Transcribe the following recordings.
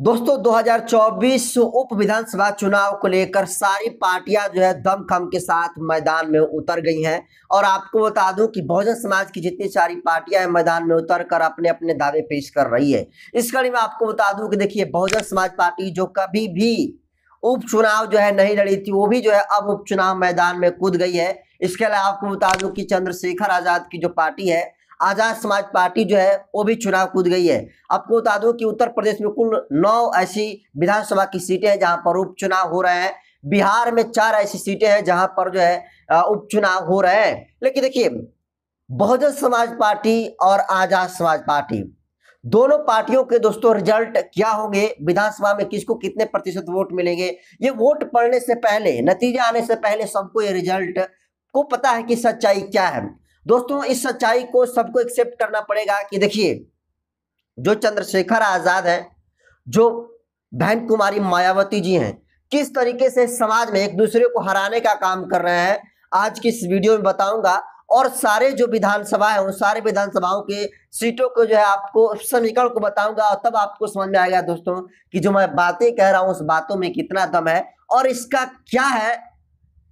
दोस्तों 2024 उप विधानसभा चुनाव को लेकर सारी पार्टियां जो है दमखम के साथ मैदान में उतर गई हैं। और आपको बता दूं कि बहुजन समाज की जितनी सारी पार्टियां हैं मैदान में उतर कर अपने अपने दावे पेश कर रही है। इस कड़ी में आपको बता दूं कि देखिए बहुजन समाज पार्टी जो कभी भी उपचुनाव जो है नहीं लड़ी थी, वो भी जो है अब उपचुनाव मैदान में कूद गई है। इसके अलावा आपको बता दूं कि चंद्रशेखर आजाद की जो पार्टी है आजाद समाज पार्टी जो है वो भी चुनाव कूद गई है। आपको बता दूं कि उत्तर प्रदेश में कुल 9 ऐसी विधानसभा की सीटें हैं जहां पर उपचुनाव हो रहे हैं। बिहार में 4 ऐसी सीटें हैं जहां पर जो है उपचुनाव हो रहे हैं। लेकिन देखिए बहुजन समाज पार्टी और आजाद समाज पार्टी दोनों पार्टियों के दोस्तों रिजल्ट क्या होंगे, विधानसभा में किसको कितने प्रतिशत वोट मिलेंगे, ये वोट पड़ने से पहले, नतीजा आने से पहले सबको ये रिजल्ट को पता है कि सच्चाई क्या है। दोस्तों इस सच्चाई को सबको एक्सेप्ट करना पड़ेगा कि देखिए जो चंद्रशेखर आजाद है, जो बहन कुमारी मायावती जी हैं, किस तरीके से समाज में एक दूसरे को हराने का काम कर रहे हैं, आज की इस वीडियो में बताऊंगा। और सारे जो विधानसभा है उन सारे विधानसभाओं के सीटों को जो है आपको समीकरण को बताऊंगा, और तब आपको समझ में आएगा दोस्तों कि जो मैं बातें कह रहा हूं उस बातों में कितना दम है और इसका क्या है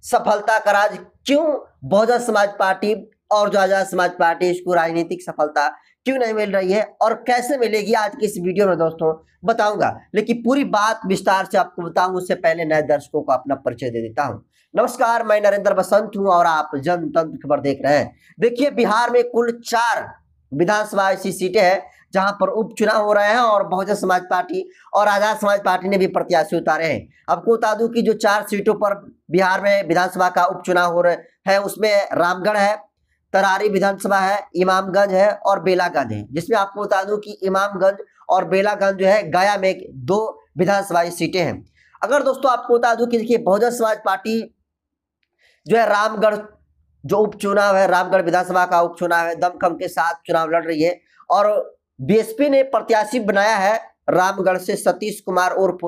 सफलता का राज। क्यों बहुजन समाज पार्टी और जो आजाद समाज पार्टी इसको राजनीतिक सफलता क्यों नहीं मिल रही है और कैसे मिलेगी, आज की इस वीडियो में दोस्तों बताऊंगा। लेकिन पूरी बात विस्तार से आपको बताऊं उससे पहले नए दर्शकों को अपना परिचय दे देता हूं। नमस्कार, मैं नरेंद्र बसंत हूं और आप जनतंत्र खबर देख रहे हैं। देखिए बिहार में कुल 4 विधानसभा ऐसी सीटें हैं जहां पर उपचुनाव हो रहे हैं और बहुजन समाज पार्टी और आजाद समाज पार्टी ने भी प्रत्याशी उतारे हैं। आपको बता दूं कि जो 4 सीटों पर बिहार में विधानसभा का उपचुनाव हो रहे हैं उसमें रामगढ़ है, तरारी विधानसभा है, इमामगंज है और बेलागंज है। जिसमें आपको बता दूं कि इमामगंज और बेलागंज जो है गया में 2 विधानसभा सीटें हैं। अगर दोस्तों आपको बता दूं कि देखिए बहुजन समाज पार्टी जो है रामगढ़ जो उपचुनाव है, रामगढ़ विधानसभा का उपचुनाव है, दमखम के साथ चुनाव लड़ रही है। और बीएसपी ने प्रत्याशी बनाया है रामगढ़ से सतीश कुमार उर्फ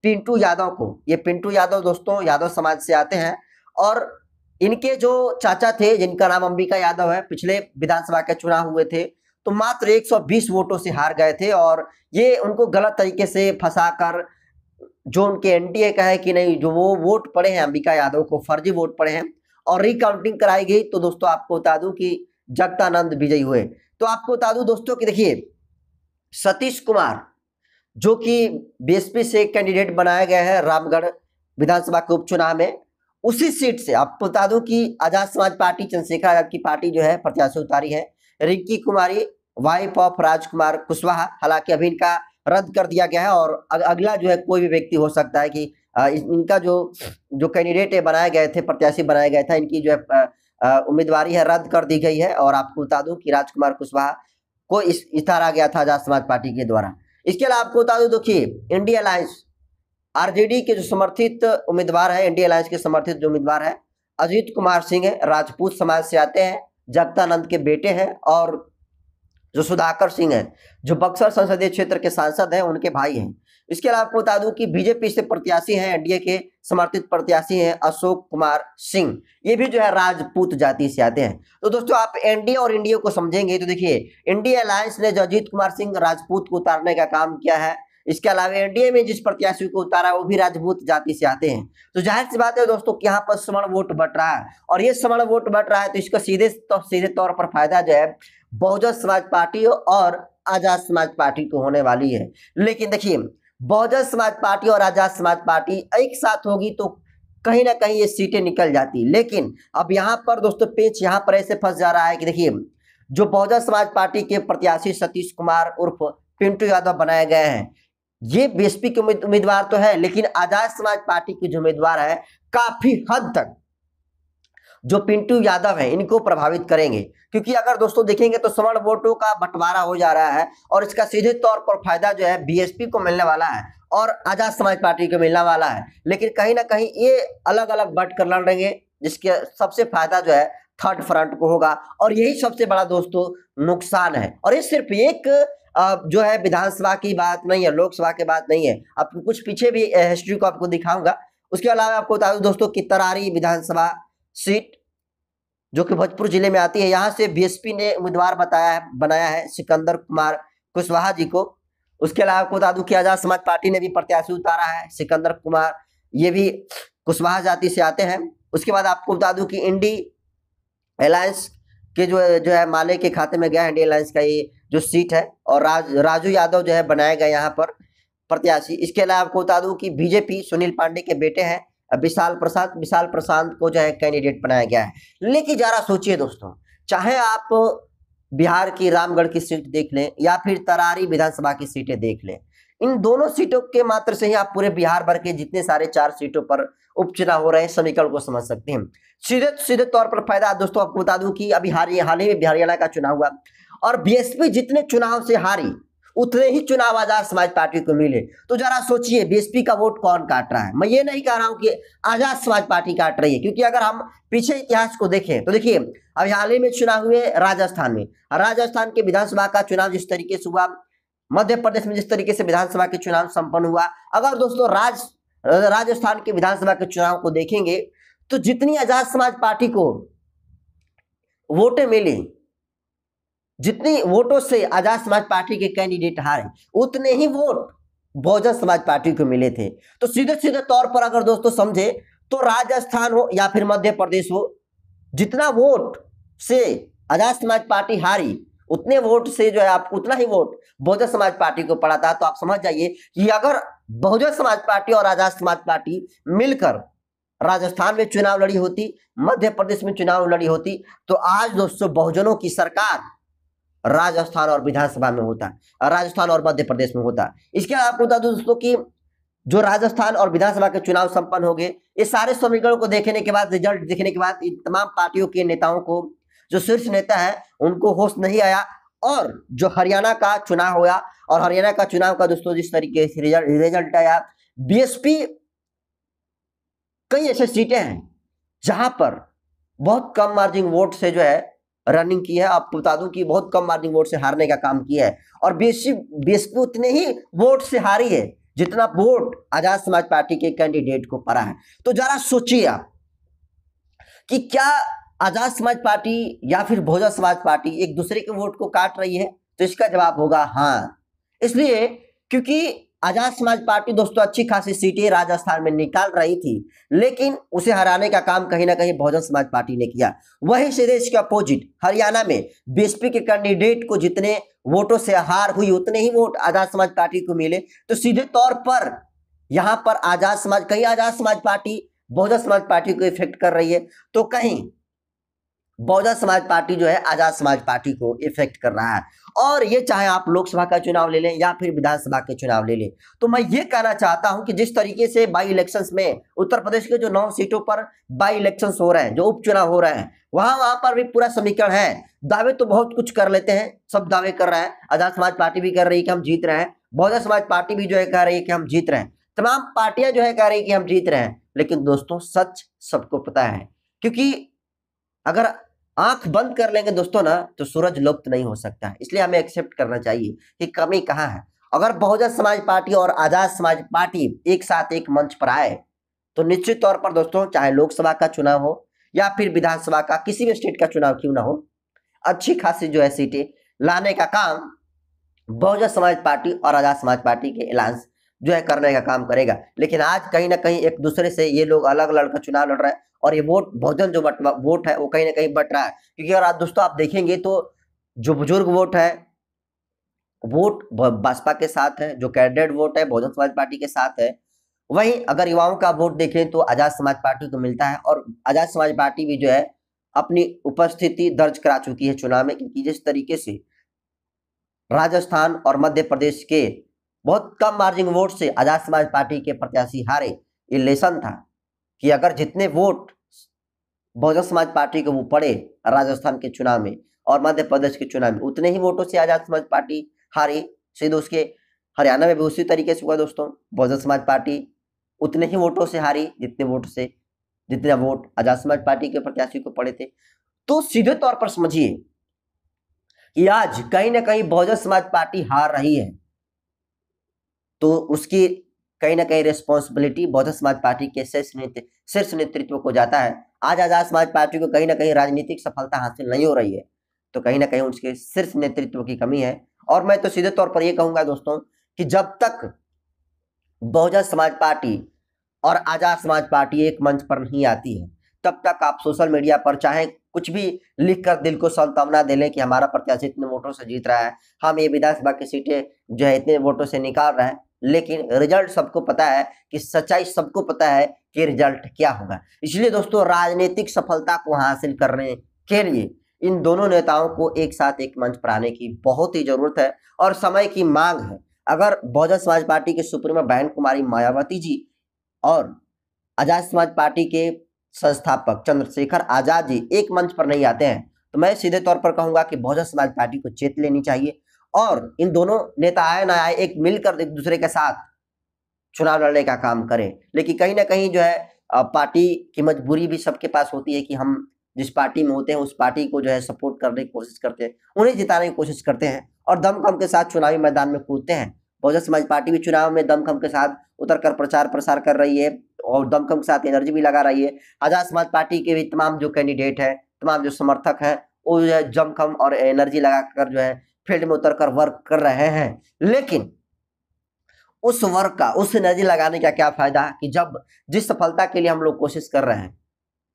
पिंटू यादव को। ये पिंटू यादव दोस्तों यादव समाज से आते हैं और इनके जो चाचा थे जिनका नाम अंबिका यादव है, पिछले विधानसभा के चुनाव हुए थे तो मात्र 120 वोटों से हार गए थे। और ये उनको गलत तरीके से फंसाकर जो उनके एनडीए का है कि नहीं, जो वो वोट पड़े हैं अंबिका यादव को फर्जी वोट पड़े हैं और रिकाउंटिंग कराई गई तो दोस्तों आपको बता दूं कि जगतानंद विजयी हुए। तो आपको बता दूं दोस्तों कि देखिए सतीश कुमार जो कि बीएसपी से कैंडिडेट बनाया गया है रामगढ़ विधानसभा के उपचुनाव में, उसी सीट से आपको बता दूं कि आजाद समाज पार्टी चंद्रशेखर आजाद की पार्टी जो है प्रत्याशी उतारी है रिंकी कुमारी वाइफ ऑफ राजकुमार कुशवाहा। हालांकि अभी इनका रद्द कर दिया गया है और अगला जो है कोई भी व्यक्ति हो सकता है कि इनका जो कैंडिडेट बनाए गए थे, प्रत्याशी बनाया गया था, इनकी जो है उम्मीदवारी है रद्द कर दी गई है। और आपको बता दूं कि राजकुमार कुशवाहा को इतारा गया था आजाद समाज पार्टी के द्वारा। इसके अलावा आपको बता दूं देखिए इंडिया अलायंस आरजेडी के जो समर्थित उम्मीदवार है, इंडिया अलायंस के समर्थित जो उम्मीदवार है अजीत कुमार सिंह है, राजपूत समाज से आते हैं, जगतानंद के बेटे हैं। और जो सुधाकर सिंह है जो बक्सर संसदीय क्षेत्र के सांसद हैं उनके भाई हैं। इसके अलावा आपको बता दूं कि बीजेपी से प्रत्याशी हैं, एनडीए के समर्थित प्रत्याशी हैं अशोक कुमार सिंह, ये भी जो है राजपूत जाति से आते हैं। तो दोस्तों आप एनडीए और इंडिया को समझेंगे तो देखिए इंडिया अलायंस ने जो अजीत कुमार सिंह राजपूत को उतारने का काम किया है। इसके अलावा एनडीए में जिस प्रत्याशी को उतारा वो भी राजपूत जाति से आते हैं। तो जाहिर सी बात है दोस्तों कि यहाँ पर सवर्ण वोट बट रहा है और ये सवर्ण वोट बट रहा है तो इसका सीधे तौर पर फायदा जो है बहुजन समाज पार्टी और आजाद समाज पार्टी को होने वाली है। लेकिन देखिए बहुजन समाज पार्टी और आजाद समाज पार्टी एक साथ होगी तो कहीं ना कहीं ये सीटें निकल जाती। लेकिन अब यहाँ पर दोस्तों पेच यहाँ पर ऐसे फंस जा रहा है कि देखिए जो बहुजन समाज पार्टी के प्रत्याशी सतीश कुमार उर्फ पिंटू यादव बनाए गए हैं, ये बीएसपी के उम्मीदवार तो है लेकिन आजाद समाज पार्टी के जो उम्मीदवार है काफी हद तक जो पिंटू यादव है इनको प्रभावित करेंगे। क्योंकि अगर दोस्तों देखेंगे तो सवर्ण वोटों का बंटवारा हो जा रहा है और इसका सीधे तौर पर फायदा जो है बीएसपी को मिलने वाला है और आजाद समाज पार्टी को मिलने वाला है। लेकिन कहीं ना कहीं ये अलग अलग बट कर लड़ेंगे जिसके सबसे फायदा जो है थर्ड फ्रंट को होगा और यही सबसे बड़ा दोस्तों नुकसान है। और ये सिर्फ एक जो है विधानसभा की बात नहीं है, लोकसभा की बात नहीं है, आपको कुछ पीछे भी हिस्ट्री को आपको दिखाऊंगा। उसके अलावा आपको बता दूं दोस्तों कि तरारी विधानसभा सीट जो कि भोजपुर जिले में आती है, यहाँ से बीएसपी ने उम्मीदवार बनाया है सिकंदर कुमार कुशवाहा जी को। उसके अलावा आपको बता दूं कि आजाद समाज पार्टी ने भी प्रत्याशी उतारा है, सिकंदर कुमार, ये भी कुशवाहा जाति से आते हैं। उसके बाद आपको बता दूं कि इंडी अलायंस के जो है माले के खाते में गया इंडिया अलायंस का ये जो सीट है, और राजू यादव जो है बनाया गया यहाँ पर प्रत्याशी। इसके अलावा आपको बता दूं कि बीजेपी सुनील पांडे के बेटे हैं विशाल प्रशांत को जो है कैंडिडेट बनाया गया है। लेकिन जरा सोचिए दोस्तों, चाहे आप बिहार की रामगढ़ की सीट देख लें या फिर तरारी विधानसभा की सीटें देख लें, इन दोनों सीटों के मात्र से ही आप पूरे बिहार भर के जितने सारे 4 सीटों पर उपचुनाव हो रहे हैं समीकरण को समझ सकते हैं। सीधे तौर पर फायदा दोस्तों आपको बता दूं कि अभी हाल ही में हरियाणा का चुनाव हुआ और बीएसपी जितने चुनाव से हारी उतने ही चुनाव आजाद समाज पार्टी को मिले। तो जरा सोचिए बीएसपी का वोट कौन काट रहा है। मैं ये नहीं कह रहा हूं कि आजाद समाज पार्टी काट रही है, क्योंकि अगर हम पीछे इतिहास को देखें तो देखिए अभी हाल ही में चुनाव हुए राजस्थान के विधानसभा का चुनाव जिस तरीके से हुआ, मध्य प्रदेश में जिस तरीके से विधानसभा के चुनाव संपन्न हुआ, अगर दोस्तों राजस्थान के विधानसभा के चुनाव को देखेंगे तो जितनी आजाद समाज पार्टी को वोटें मिली, जितनी वोटों से आजाद समाज पार्टी के कैंडिडेट हारे, उतने ही वोट बहुजन समाज पार्टी को मिले थे। तो सीधे तौर पर अगर दोस्तों समझे तो राजस्थान हो या फिर मध्य प्रदेश हो, जितना वोट से आजाद समाज पार्टी हारी उतने वोट से जो है आप उतना ही वोट बहुजन समाज पार्टी को पड़ा था। तो आप समझ जाइए कि अगर बहुजन समाज पार्टी और आजाद समाज पार्टी मिलकर राजस्थान में चुनाव लड़ी होती, मध्य प्रदेश में चुनाव लड़ी होती, तो आज दोस्तों बहुजनों की सरकार राजस्थान और विधानसभा में होता, राजस्थान और मध्य प्रदेश में होता। इसके अलावा आपको बता दूं दोस्तों कि जो राजस्थान और विधानसभा के चुनाव संपन्न हो गए, ये सारे समीकरणों को देखने के बाद, रिजल्ट देखने के बाद इन तमाम पार्टियों के नेताओं को, जो शीर्ष नेता है उनको होश नहीं आया। और जो हरियाणा का चुनाव हुआ और हरियाणा का चुनाव का दोस्तों जिस तरीके से रिजल्ट आया, बीएसपी कई ऐसे सीटें हैं जहां पर बहुत कम मार्जिन वोट से जो है रनिंग की है। आपको बता दूं कि बहुत कम मार्जिन वोट से हारने का काम किया है, और बीएसपी उतने ही वोट से हारी है जितना वोट आजाद समाज पार्टी के कैंडिडेट को पड़ा है। तो जरा सोचिए आप कि क्या आजाद समाज पार्टी या फिर बहुजन समाज पार्टी एक दूसरे के वोट को काट रही है? तो इसका जवाब होगा हाँ। इसलिए क्योंकि आजाद समाज पार्टी दोस्तों अच्छी खासी सीटें राजस्थान में निकाल रही थी, लेकिन उसे हराने का काम कहीं ना कहीं बहुजन समाज पार्टी ने किया। वही सीधे इसके अपोजिट हरियाणा में बीएसपी के कैंडिडेट को जितने वोटों से हार हुई उतने ही वोट आजाद समाज पार्टी को मिले। तो सीधे तौर पर यहां पर आजाद समाज पार्टी बहुजन समाज पार्टी को इफेक्ट कर रही है, तो कहीं बहुजन समाज पार्टी जो है आजाद समाज पार्टी को इफेक्ट कर रहा है। और ये चाहे आप लोकसभा का चुनाव ले लें या फिर विधानसभा के चुनाव ले लें, तो मैं ये कहना चाहता हूं कि जिस तरीके से बाई इलेक्शंस में उत्तर प्रदेश के जो 9 सीटों पर बाई इलेक्शंस हो रहे हैं, जो उपचुनाव हो रहे हैं, वहां पर भी पूरा समीकरण है। दावे तो बहुत कुछ कर लेते हैं, सब दावे कर रहे हैं। आजाद समाज पार्टी भी कर रही है कि हम जीत रहे हैं, बहुजन समाज पार्टी भी जो है कह रही है कि हम जीत रहे हैं, तमाम पार्टियां जो है कह रही है कि हम जीत रहे हैं। लेकिन दोस्तों सच सबको पता है, क्योंकि अगर आंख बंद कर लेंगे दोस्तों ना तो सूरज लुप्त नहीं हो सकता है। इसलिए हमें एक्सेप्ट करना चाहिए कि कमी कहाँ है। अगर बहुजन समाज पार्टी और आजाद समाज पार्टी एक साथ एक मंच पर आए तो निश्चित तौर पर दोस्तों चाहे लोकसभा का चुनाव हो या फिर विधानसभा का किसी भी स्टेट का चुनाव क्यों ना हो, अच्छी खासी जो है सीटें लाने का काम बहुजन समाज पार्टी और आजाद समाज पार्टी के अलायंस जो है करने का काम करेगा। लेकिन आज कहीं ना कहीं एक दूसरे से ये लोग अलग अलग का चुनाव लड़ रहे हैं और ये बहुजन जो वोट है वो कहीं ना कहीं बट रहा है। क्योंकि अगर आज दोस्तों आप देखेंगे तो जो बुजुर्ग वोट है वोट भाजपा के साथ है, जो कैडेट वोट है बहुजन समाज पार्टी के साथ है। वहीं अगर युवाओं का वोट देखें तो आजाद समाज पार्टी को मिलता है, और आजाद समाज पार्टी भी जो है अपनी उपस्थिति दर्ज करा चुकी है चुनाव में। क्योंकि जिस तरीके से राजस्थान और मध्य प्रदेश के बहुत कम मार्जिन वोट से आजाद समाज पार्टी के प्रत्याशी हारे, ये लेसन था कि अगर जितने वोट बहुजन समाज पार्टी को वो पड़े राजस्थान के चुनाव में और मध्य प्रदेश के चुनाव में, उतने ही वोटों से आजाद समाज पार्टी हारी। सीधे उसके हरियाणा में भी उसी तरीके से हुआ दोस्तों, बहुजन समाज पार्टी उतने ही वोटों से हारी जितने वोट आजाद समाज पार्टी के प्रत्याशी को पड़े थे। तो सीधे तौर पर समझिए कि आज कहीं ना कहीं बहुजन समाज पार्टी हार रही है, तो उसकी कहीं ना कहीं रिस्पॉन्सिबिलिटी बहुजन समाज पार्टी के शीर्ष नेतृत्व को जाता है। आज आजाद समाज पार्टी को कहीं ना कहीं राजनीतिक सफलता हासिल नहीं हो रही है, तो कहीं ना कहीं उसके शीर्ष नेतृत्व की कमी है। और मैं तो सीधे तौर पर यह कहूंगा दोस्तों कि जब तक बहुजन समाज पार्टी और आजाद समाज पार्टी एक मंच पर नहीं आती है, तब तक आप सोशल मीडिया पर चाहे कुछ भी लिखकर दिल को सांत्वना दे लें कि हमारा प्रत्याशी इतने वोटों से जीत रहा है, हम ये विधानसभा की सीटें जो है इतने वोटों से निकाल रहे हैं, लेकिन रिजल्ट सबको पता है कि सच्चाई सबको पता है कि रिजल्ट क्या होगा। इसलिए दोस्तों, राजनीतिक सफलता को हासिल करने के लिए इन दोनों नेताओं को एक साथ एक मंच पर आने की बहुत ही जरूरत है और समय की मांग है। अगर बहुजन समाज पार्टी के सुप्रीमो बहन कुमारी मायावती जी और आजाद समाज पार्टी के संस्थापक चंद्रशेखर आजाद जी एक मंच पर नहीं आते हैं, तो मैं सीधे तौर पर कहूंगा कि बहुजन समाज पार्टी को चेत लेनी चाहिए और इन दोनों नेता आए ना आए एक मिलकर एक दूसरे के साथ चुनाव लड़ने का काम करें। लेकिन कहीं ना कहीं जो है पार्टी की मजबूरी भी सबके पास होती है कि हम जिस पार्टी में होते हैं उस पार्टी को जो है सपोर्ट करने की कोशिश करते हैं, उन्हें जिताने की कोशिश करते हैं और दमखम के साथ चुनावी मैदान में कूदते हैं। बहुजन समाज पार्टी भी चुनाव में दमखम के साथ उतरकर प्रचार प्रसार कर रही है और दमखम के साथ एनर्जी भी लगा रही है। आजाद समाज पार्टी के भी तमाम जो कैंडिडेट है, तमाम जो समर्थक है, वो जो है दमखम और एनर्जी लगाकर जो है फील्ड में उतरकर वर्क कर रहे हैं। लेकिन उस वर्क का, उस एनर्जी लगाने का क्या फायदा कि जब जिस सफलता के लिए हम लोग कोशिश कर रहे हैं,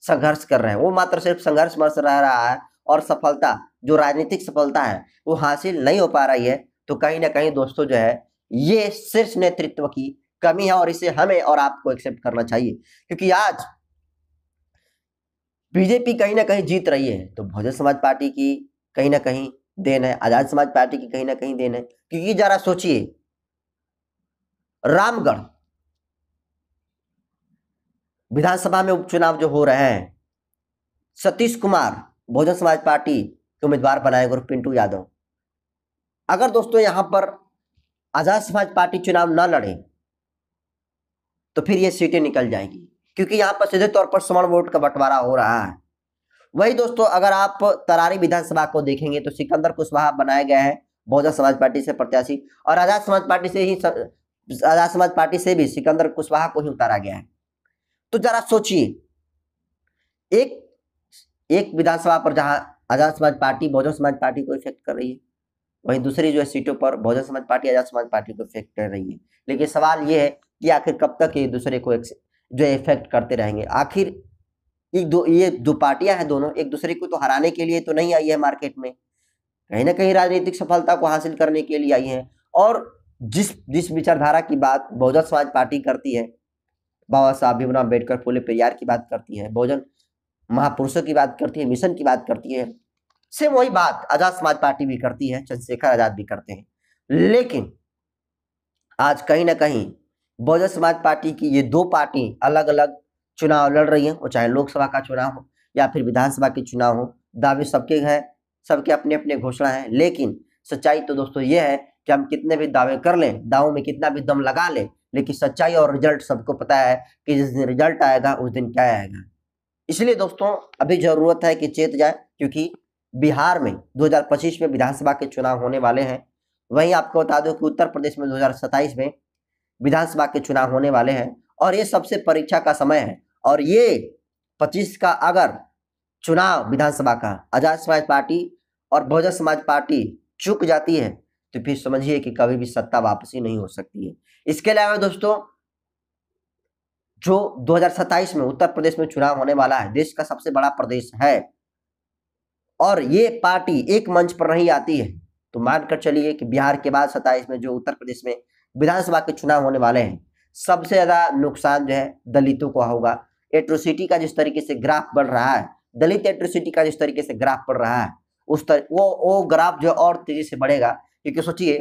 संघर्ष कर रहे हैं, वो मात्र सिर्फ संघर्ष में रह रहा है और सफलता जो राजनीतिक सफलता है वो हासिल नहीं हो पा रही है, तो कहीं ना कहीं दोस्तों जो है ये शीर्ष नेतृत्व की कमी है और इसे हमें और आपको एक्सेप्ट करना चाहिए। क्योंकि आज बीजेपी कहीं ना कहीं जीत रही है तो बहुजन समाज पार्टी की कहीं ना कहीं देन है, आजाद समाज पार्टी की कहीं ना कहीं देन है। क्योंकि जरा सोचिए, रामगढ़ विधानसभा में उपचुनाव जो हो रहे हैं, सतीश कुमार बहुजन समाज पार्टी के उम्मीदवार बनाए गए पिंटू यादव, अगर दोस्तों यहां पर आजाद समाज पार्टी चुनाव न लड़े तो फिर ये सीटें निकल जाएंगी, क्योंकि यहां पर सीधे तौर पर स्वर्ण वोट का बंटवारा हो रहा है। वही दोस्तों, अगर आप तरारी विधानसभा को देखेंगे तो सिकंदर कुशवाहा बनाए गए हैं बहुजन समाज पार्टी से प्रत्याशी और आजाद समाज पार्टी से भी सिकंदर कुशवाहा को ही उतारा गया है। तो जरा सोचिए, एक विधानसभा पर जहां आजाद समाज पार्टी बहुजन समाज पार्टी को इफेक्ट कर रही है, वहीं दूसरी जो है सीटों पर बहुजन समाज पार्टी आजाद समाज पार्टी को इफेक्ट कर रही है। लेकिन सवाल ये है कि आखिर कब तक ये दूसरे को जो है इफेक्ट करते रहेंगे। आखिर ये दो पार्टियां हैं, दोनों एक दूसरे को तो हराने के लिए तो नहीं आई है मार्केट में, कहीं ना कहीं राजनीतिक सफलता को हासिल करने के लिए आई है। और जिस विचारधारा की बात बहुजन समाज पार्टी करती है, बाबा साहब भीमराव अम्बेडकर, फूले पेरियार की बात करती है, बहुजन महापुरुषों की बात करती है, मिशन की बात करती है, सेम वही बात आजाद समाज पार्टी भी करती है, चंद्रशेखर आजाद भी करते हैं। लेकिन आज कहीं ना कहीं बहुजन समाज पार्टी की ये दो पार्टी अलग अलग चुनाव लड़ रही हैं, वो चाहे लोकसभा का चुनाव हो या फिर विधानसभा के चुनाव हो। दावे सबके हैं, सबके अपने अपने घोषणा है, लेकिन सच्चाई तो दोस्तों ये है कि हम कितने भी दावे कर लें, दावों में कितना भी दम लगा लें, लेकिन सच्चाई और रिजल्ट सबको पता है कि जिस दिन रिजल्ट आएगा उस दिन क्या आएगा। इसलिए दोस्तों अभी जरूरत है कि चेत जाए, क्योंकि बिहार में 2025 में विधानसभा के चुनाव होने वाले हैं। वहीं आपको बता दूं कि उत्तर प्रदेश में 2027 में विधानसभा के चुनाव होने वाले हैं और ये सबसे परीक्षा का समय है। और ये 25 का अगर चुनाव विधानसभा का आजाद समाज पार्टी और बहुजन समाज पार्टी चूक जाती है तो फिर समझिए कि कभी भी सत्ता वापसी नहीं हो सकती है। इसके अलावा दोस्तों, जो 2027 में उत्तर प्रदेश में चुनाव होने वाला है, देश का सबसे बड़ा प्रदेश है, और ये पार्टी एक मंच पर नहीं आती है, तो मानकर चलिए कि बिहार के बाद 27 में जो उत्तर प्रदेश में विधानसभा के चुनाव होने वाले हैं, सबसे ज्यादा नुकसान जो है दलितों को होगा। एट्रोसिटी का जिस तरीके से ग्राफ बढ़ रहा है, दलित एट्रोसिटी का जिस तरीके से ग्राफ बढ़ रहा है, वो ग्राफ जो और तेजी से बढ़ेगा। क्योंकि सोचिए,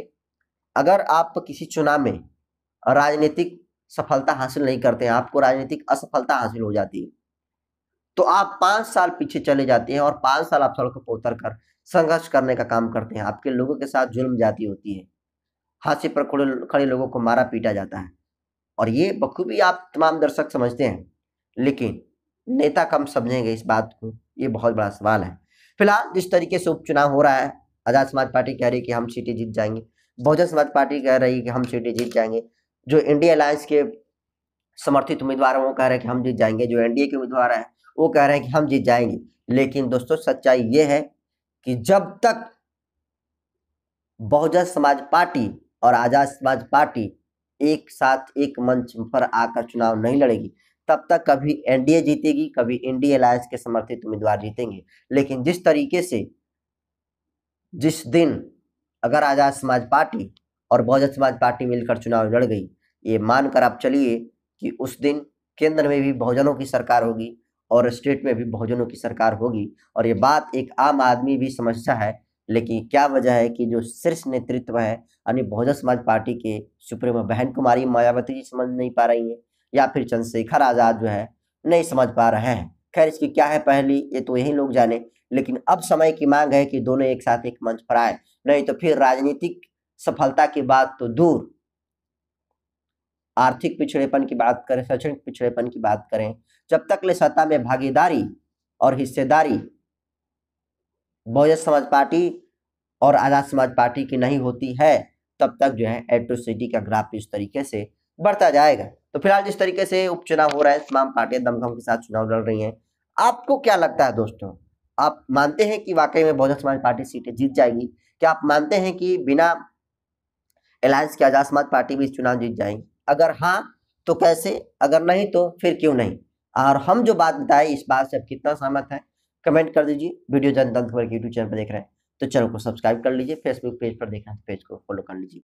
अगर आप किसी चुनाव में राजनीतिक सफलता हासिल नहीं करते हैं, आपको राजनीतिक असफलता हासिल हो जाती है, तो आप 5 साल पीछे चले जाते हैं और 5 साल आप सड़कों पर उतर कर संघर्ष करने का काम करते हैं। आपके लोगों के साथ जुल्म जाती होती है, हाथी पर खड़े लोगों को मारा पीटा जाता है, और ये बखूबी आप तमाम दर्शक समझते हैं, लेकिन नेता कम समझेंगे इस बात को, ये बहुत बड़ा सवाल है। फिलहाल जिस तरीके से उपचुनाव हो रहा है, आजाद समाज पार्टी कह रही है कि हम सीटें जीत जाएंगे, बहुजन समाज पार्टी कह रही है कि हम सीटें जीत जाएंगे, जो इंडिया अलायंस के समर्थित उम्मीदवार हैं वो कह रहे हैं कि हम जीत जाएंगे, जो एनडीए के उम्मीदवार हैं वो कह रहे हैं कि हम जीत जाएंगे। लेकिन दोस्तों सच्चाई ये है कि जब तक बहुजन समाज पार्टी और आजाद समाज पार्टी एक साथ एक मंच पर आकर चुनाव नहीं लड़ेगी, तब तक कभी एनडीए जीतेगी, कभी इंडी अलायंस के समर्थित उम्मीदवार जीतेंगे। लेकिन जिस तरीके से जिस दिन अगर आजाद समाज पार्टी और बहुजन समाज पार्टी मिलकर चुनाव लड़ गई, ये मानकर आप चलिए कि उस दिन केंद्र में भी बहुजनों की सरकार होगी और स्टेट में भी बहुजनों की सरकार होगी। और ये बात एक आम आदमी भी समझता है, लेकिन क्या वजह है कि जो शीर्ष नेतृत्व है यानी बहुजन समाज पार्टी के सुप्रीमो बहन कुमारी मायावती जी समझ नहीं पा रही है, या फिर चंद्रशेखर आजाद जो है नहीं समझ पा रहे हैं। खैर इसकी क्या है पहली, ये तो यही लोग जाने। लेकिन अब समय की मांग है कि दोनों एक साथ एक मंच पर आए, नहीं तो फिर राजनीतिक सफलता की बात तो दूर, आर्थिक पिछड़ेपन की बात करें, शैक्षणिक पिछड़ेपन की बात करें, जब तक ले सत्ता में भागीदारी और हिस्सेदारी बहुजन समाज पार्टी और आजाद समाज पार्टी की नहीं होती है, तब तक जो है एट्रोसिटी का ग्राफ इस तरीके से बढ़ता जाएगा। तो फिलहाल जिस तरीके से उपचुनाव हो रहा है, तमाम पार्टियां दमखम के साथ चुनाव लड़ रही हैं, आपको क्या लगता है दोस्तों? आप मानते हैं कि वाकई में बहुजन समाज पार्टी सीटें जीत जाएगी? क्या आप मानते हैं कि बिना अलायंस के आजाद समाज पार्टी भी चुनाव जीत जाएगी? अगर हाँ तो कैसे, अगर नहीं तो फिर क्यों नहीं? और हम जो बात बताए इस बात से आप कितना सहमत है, कमेंट कर दीजिए। वीडियो जनतंत्र खबर के यूट्यूब चैनल पर देख रहे हैं तो चैनल को सब्सक्राइब कर लीजिए, फेसबुक पेज पर देख रहे हैं तो पेज को फॉलो कर लीजिए।